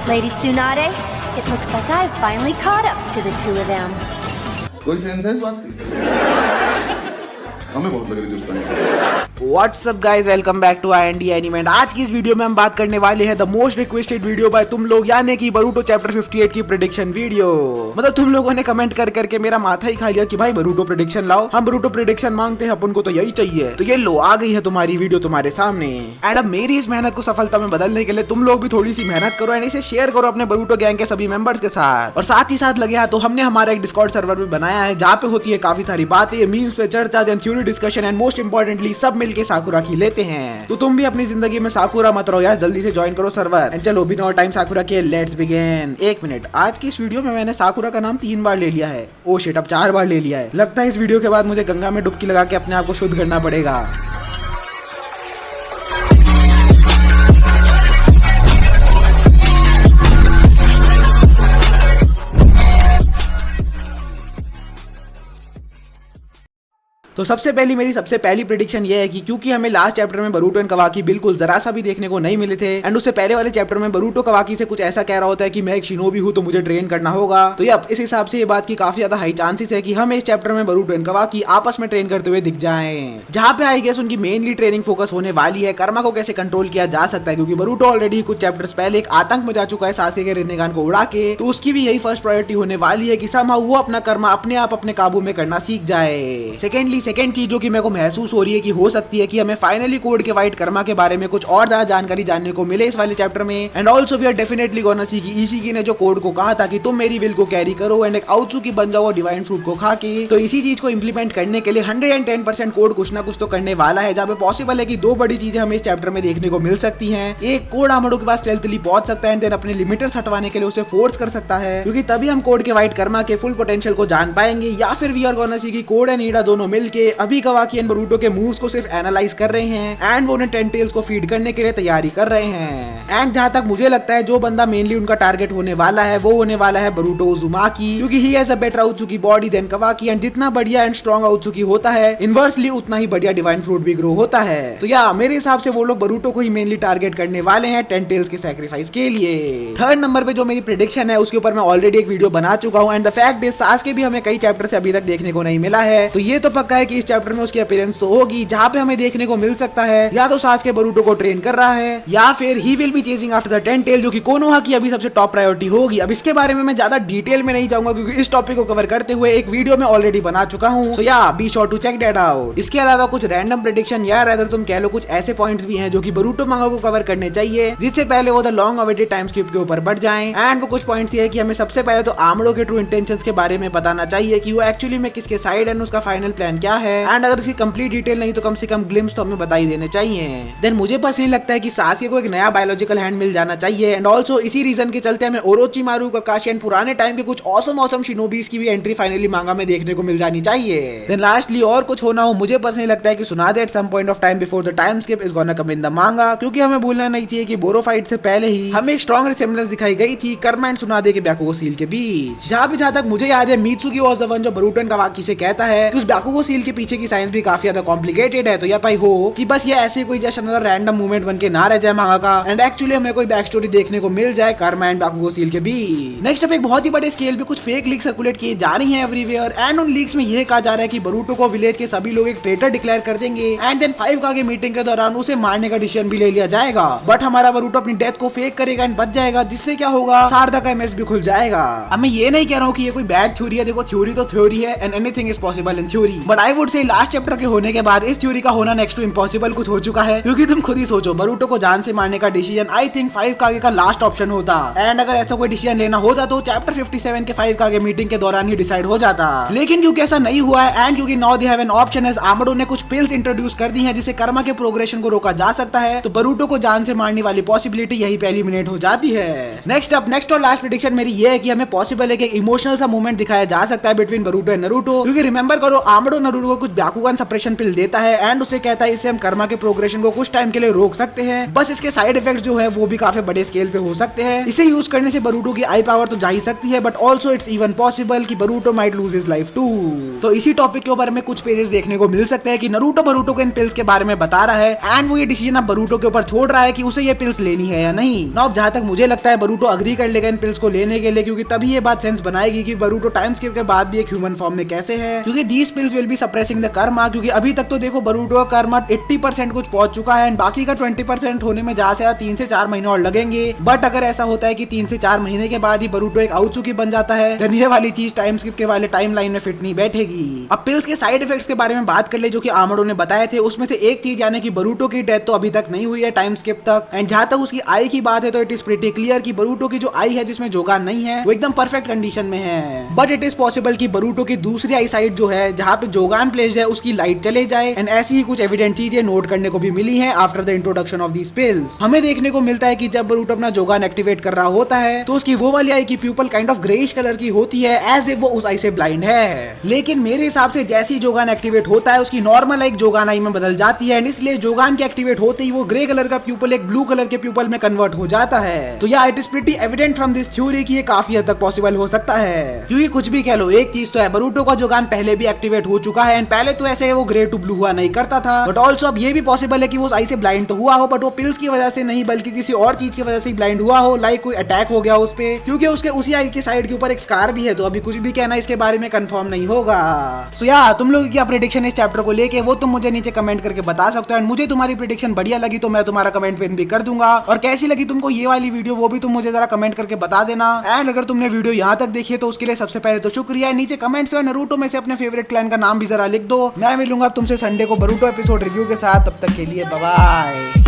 Lady Tsunade, it looks like I've finally caught up to the two of them. कोई sense है इस बात की? हमें बहुत लग रही थी उस time. What's up guys, welcome back to IND animate. आज की इस वीडियो में हम बात करने वाले हैं the most requested video by तुम लोग, यानी कि बरूटो चैप्टर 58 की प्रेडिक्शन वीडियो। मतलब तुम लोगों ने कमेंट कर करके मेरा माथा ही खा लिया कि भाई बरूटो प्रेडिक्शन लाओ, हम बरूटो प्रेडिक्शन मांगते हैं, अपन को तो यही चाहिए। तो ये लो, आ गई है तुम्हारी वीडियो तुम्हारे सामने। एंड अब मेरी इस मेहनत को सफलता में बदलने के लिए तुम लोग भी थोड़ी सी मेहनत करो एंड इसे शेयर करो अपने बरूटो गैंग के सभी मेंबर्स के साथ। और साथ ही साथ लगे हाथ तो हमने हमारा एक डिस्कॉर्ड सर्वर भी बनाया है, जहाँ पे होती है काफी सारी बातें, मीम्स पे चर्चा and theory discussion and most importantly सब मिलके साकुरा लेते हैं। तो तुम भी अपनी जिंदगी में साकुरा मत रहो यार, जल्दी से ज्वाइन करो सर्वर। एंड चलो बिना टाइम साकुरा के लेट्स बिगिन। एक मिनट, आज की इस वीडियो में मैंने साकुरा का नाम 3 बार ले लिया है। ओ शिट, अब 4 बार ले लिया है। लगता है इस वीडियो के बाद मुझे गंगा में डुबकी लगा के अपने आप को शुद्ध करना पड़ेगा। तो सबसे पहली प्रेडिक्शन ये है कि क्योंकि हमें लास्ट चैप्टर में बरूटो एंड कवाकी बिल्कुल जरा सा भी देखने को नहीं मिले थे, एंड उससे पहले वाले चैप्टर में बरूटो कवाकी से कुछ ऐसा कह रहा होता है कि मैं एक शिनोबी हूं तो मुझे ट्रेन करना होगा। तो यप, इस हिसाब से ये बात की काफी ज्यादा हाई चांसेस है कि हमें इस चैप्टर में बरूटो एंड कवाकी आपस में ट्रेन करते हुए दिख जाएं, जहां पे आई गेस उनकी मेनली ट्रेनिंग फोकस होने वाली है कर्मा को कैसे कंट्रोल किया जा सकता है, क्योंकि बरूटो ऑलरेडी कुछ चैप्टर्स पहले एक आतंक में जा चुका है सासके के रिन्नेगान को उड़ा के। तो उसकी भी यही फर्स्ट प्रायोरिटी होने वाली है कि समहाउ वो अपना कर्मा अपने आप अपने काबू में करना सीख जाए। सेकेंड चीज जो कि मेरे को महसूस हो रही है कि हो सकती है कि हमें फाइनली कोड के वाइट कर्मा के बारे में कुछ और ज्यादा जानकारी जानने को मिले इस वाले चैप्टर में। And also we are definitely gonna see कि इशिकी ने जो कोड को कहा था कि तुम मेरी विल को कैरी करो एंड एक आउत्सुकी बन जाओ डिवाइन फ्रूट को खा के, तो इसी चीज को इंप्लीमेंट करने के लिए 110% कोड कुछ ना कुछ तो करने वाला है। जहाँ पे पॉसिबल है कि 2 बड़ी चीजें हमें इस चैप्टर में देखने को मिल सकती है। एक, कोड आमडो के पास स्टेल्थली पहुंच सकता है एंड देन अपने लिमिटर्स हटवाने के लिए उसे फोर्स कर सकता है, क्योंकि तभी हम कोड के वाइट कर्मा के फुल पोटेंशियल को जान पाएंगे। या फिर वी आर गोना सी कि कोड एंड ईडा दोनों मिलके अभी कवाकी एंड बरूटो के मूव्स को सिर्फ एनालाइज कर रहे हैं एंड वो उन्हें 10 टेल्स को फीड करने के लिए तैयारी कर रहे हैं। एंड जहां तक मुझे लगता है जो बंदा मेनली उनका टारगेट होने वाला है वो होने वाला है बरूटो उजुमाकी, क्योंकि he has a better Otsutsuki body than Kawaki and जितना बढ़िया एंड स्ट्रॉन्ग आउत्सुकी होता है इनवर्सली उतना ही बढ़िया डिवाइन फ्रूट भी ग्रो होता है। तो या मेरे हिसाब से वो लोग बरूटो को ही मेनली टारगेट करने वाले हैं 10 टेल्स के सैक्रिफाइस के लिए। थर्ड नंबर पे जो मेरी प्रेडिक्शन है उसके ऊपर मैं ऑलरेडी एक वीडियो बना चुका हूं एंड द फैक्ट इज सासके भी हमें कई चैप्टर से अभी तक देखने को नहीं मिला है। तो ये तो पक्का है कि इस चैप्टर में उसकी अपीयरेंस तो होगी, जहां पे हमें देखने को मिल सकता है या तो सासके बरूटो को ट्रेन कर रहा है या फिर he will be chasing after the 10 tail, जो कि कोनोहा की अभी सबसे टॉप प्रायोरिटी होगी। अब इसके बारे में मैं ज्यादा डिटेल में नहीं जाऊंगा क्योंकि इस टॉपिक को कवर करते हुए एक वीडियो में ऑलरेडी बना चुका हूं, so yeah be sure to check that out. इसके अलावा कुछ रैंडम प्रेडिक्शन या रादर तुम कह लो कुछ ऐसे पॉइंट्स भी हैं जो कि बरूटो मांगा को कवर करने चाहिए, जिससे पहले वो the long awaited time skip के ऊपर बढ़ जाएं। एंड वो कुछ पॉइंट्स ये है कि हमें सबसे पहले तो आमडो के ट्रू इंटेंशंस के बारे में बताना चाहिए कि वो एक्चुअली में किसके साइड एंड उसका फाइनल प्लान क्या है। एंड अगर इसकी कंप्लीट डिटेल नहीं तो कम से कम ग्लिम्स तो हमें बता ही देने चाहिए। देन मुझे पर्सनली लगता है कि सासके को एक नया बायोलॉजिकल हैंड मिल जाना चाहिए एंड ऑल्सो इसी रीजन के चलते हमें ओरोचिमारू, ककाशी एंड पुराने टाइम के कुछ ऑसम शिनोबीज की भी एंट्री फाइनली मांगा में देखने को मिल जानी चाहिए। देन लास्टली और कुछ होना हो, मुझे पर्सनली लगता है कि Tsunade at some point of time before the time skip is gonna come in the manga, क्योंकि हमें भूलना नहीं चाहिए कि बोरो फाइट से पहले ही हमें एक स्ट्रॉन्ग रिसेम्बलेंस दिखाई गई थी कर्मा एंड सुनादे के ब्याकुगो सील के बीच। जहां तक मुझे याद है मित्सुकी वाज द वन जो बरूटो एंड कवाकी से कहता है कि उस ब्याकुगो सील के पीछे की साइंस भी काफी ज्यादा कॉम्प्लिकेटेड है। तो या भाई हो कि बस ये ऐसे कोई जस्ट अनदर रैंडम मूवमेंट बन के ना रह जाए मांगा का एंड एक्चुअली हमें कोई बैक स्टोरी देखने को मिल जाए कर्मा एंड ब्याकुगो सील के बीच। नेक्स्ट अप एक बहुत ही बड़े स्केल पे कुछ फेक लीक सर्कुलेट किए जा रही हैं एवरीवेयर एंड उन लीक्स में यह कहा जा रहा है कि बरूटो को विलेज के सभी लोग एक ट्रेटर डिक्लेयर कर देंगे एंड देन 5 का मीटिंग के दौरान उसे मारने का डिसीजन भी ले लिया जाएगा। बट हमारा बरूटो अपनी डेथ को फेक करेगा एंड बच जाएगा, जिससे क्या होगा सारदा का एमएस भी खुल जाएगा। अब मैं ये नहीं कह रहा हूँ कि ये कोई बैड थ्योरी है, देखो थ्योरी तो थ्योरी है and anything is possible in theory, but I would say last chapter के होने के बाद इस थ्योरी का होना नेक्स्ट टू इम्पॉसिबल कुछ हो चुका है। क्योंकि तुम खुद ही सोचो, बरूटो को जान से मारने का डिसीजन आई थिंक 5 कागे का लास्ट ऑप्शन होता एंड अगर ऐसा कोई डिसीजन लेना होता तो चैप्टर 57 के 5 कागे मीटिंग के दौरान ही डिसाइड हो जाता। लेकिन क्योंकि ऐसा नहीं हुआ है एंड क्योंकि now they have an option as Amado ने कुछ पिल्स इंट्रोड्यूस कर दी हैं जिससे कर्मा के प्रोग्रेशन को रोका जा सकता है, तो बरूटो को जान से मारने वाली पॉसिबिलिटी यही पे एलिमिनेट हो जाती है। नेक्स्ट और लास्ट प्रेडिक्शन मेरी ये है कि हमें पॉसिबल है कि इमोशनल सा मूवमेंट दिखाया जा सकता है बिटवीन बरूटो एंड नारुतो, क्योंकि रिमेंबर करो आमडो बरूटो को कुछ ब्याकुगान सप्रेशन पिल देता है एंड उसे कहता है इससे हम कर्मा के प्रोग्रेशन को कुछ टाइम के लिए रोक सकते हैं, बस इसके साइड इफेक्ट्स जो है वो भी काफी बड़े स्केल पे हो सकते हैं। इसे यूज करने से बरूटो की आई पावर तो जा ही सकती है, but also it's even possible कि Boruto might lose his life too. तो इसी टॉपिक के ऊपर में कुछ पेजेस देखने को मिल सकते हैं कि नरूटो बरूटो को इन पिल्स के बारे में बता रहा है एंड वो ये डिसीजन अब बरूटो के ऊपर छोड़ रहा है कि उसे ये पिल्स लेनी है या नहीं। अब जहां तक मुझे लगता है बरूटो अग्री कर लेगा इन पिल्स को लेने के लिए, क्योंकि तभी ये बात सेंस बनाएगी कि बरूटो टाइम स्किप के बाद भी एक ह्यूमन फॉर्म में कैसे है, क्योंकि these pills will be suppressing the karma. क्योंकि अभी तक तो देखो बरूटो का कर्मा 80% कुछ पहुंच चुका है एंड बाकी का 20% होने में जहां से 3 से 4 महीने और लगेंगे। बट अगर ऐसा होता है कि 3 से 4 महीने के बाद ही बरूटो एक आउत्सुकी बन जाता है, देन ये वाली चीज टाइम स्किप के वाले टाइम लाइन में फिट नहीं बैठेगी। अब पिल्स के साइड इफेक्ट्स के बारे में बात कर ले जो कि आमडो ने बताए थे, उसमें से एक चीज यानी कि बरूटो की डेथ तो अभी तक नहीं हुई है टाइम स्किप तक, एंड जहां तक उसकी आई की बात है तो इट इज प्रीटी क्लियर कि बरूटो की जो आई है जिसमें जोगान नहीं है वो एकदम परफेक्ट कंडीशन में है। बट इट इज पॉसिबल कि बरूटो की दूसरी आई साइड जो है जहां पे जोगान प्लेस्ड है उसकी लाइट चले जाए, एंड ऐसी ही कुछ एविडेंट चीजें नोट करने को भी मिली है after the introduction of these pills. हमें देखने को मिलता है कि जब बरूटो अपना जोगान एक्टिवेट कर रहा होता है तो उसकी वो वाली आई की pupil kind of greyish colour की होती है एज इफ वो उस आई से ब्लाइंड है। लेकिन मेरे हिसाब से जैसे ही जोगान एक्टिवेट होता है उसकी नॉर्मल आई जोगान आई में बदल जाती है, एंड इसलिए जोगान के एक्टिवेट होते ही वो ग्रे कलर का प्यूपल एक ब्लू कलर के प्यूपल में कन्वर्ट हो जाता है। तो या it is pretty evident from this theory कि ये काफी हद तक पॉसिबल हो सकता है। क्योंकि कुछ भी कह लो, एक चीज तो है बरूटो का जोगान पहले भी एक्टिवेट हो चुका है एंड पहले तो ऐसे वो ग्रे टू ब्लू हुआ नहीं करता था, बट ऑल्सो अब ये भी पॉसिबल है कि वो आई से ब्लाइंड तो हुआ हो बट वो पिल्स की वजह से नहीं बल्कि किसी और चीज की वजह से ब्लाइंड हुआ हो, लाइक कोई अटैक हो गया उस पे, क्योंकि उसके उसी आई के साइड के ऊपर एक स्कार भी है। तो अभी कुछ भी कहना इसके बारे में कंफर्म नहीं होगा। सो या तुम लोग क्या प्रेडिक्शन इस चैप्टर को लेके वो तुम मुझे नीचे कमेंट करके बता सकते हो, एंड मुझे तुम्हारी प्रेडिक्शन बढ़िया लगी तो मैं तुम्हारा कमेंट पिन भी कर दूंगा, और कैसी लगी तुमको ये वाली वीडियो वो भी तुम मुझे जरा कमेंट करके बता देना। एंड अगर तुमने वीडियो यहाँ तक देखी है तो उसके लिए सबसे पहले तो शुक्रिया। नीचे कमेंट्स में नरूटो में से अपने फेवरेट क्लैन का नाम भी जरा लिख दो। मैं मिलूंगा तुमसे संडे को बरूटो एपिसोड रिव्यू के साथ, तब तक के लिए बाय बाय।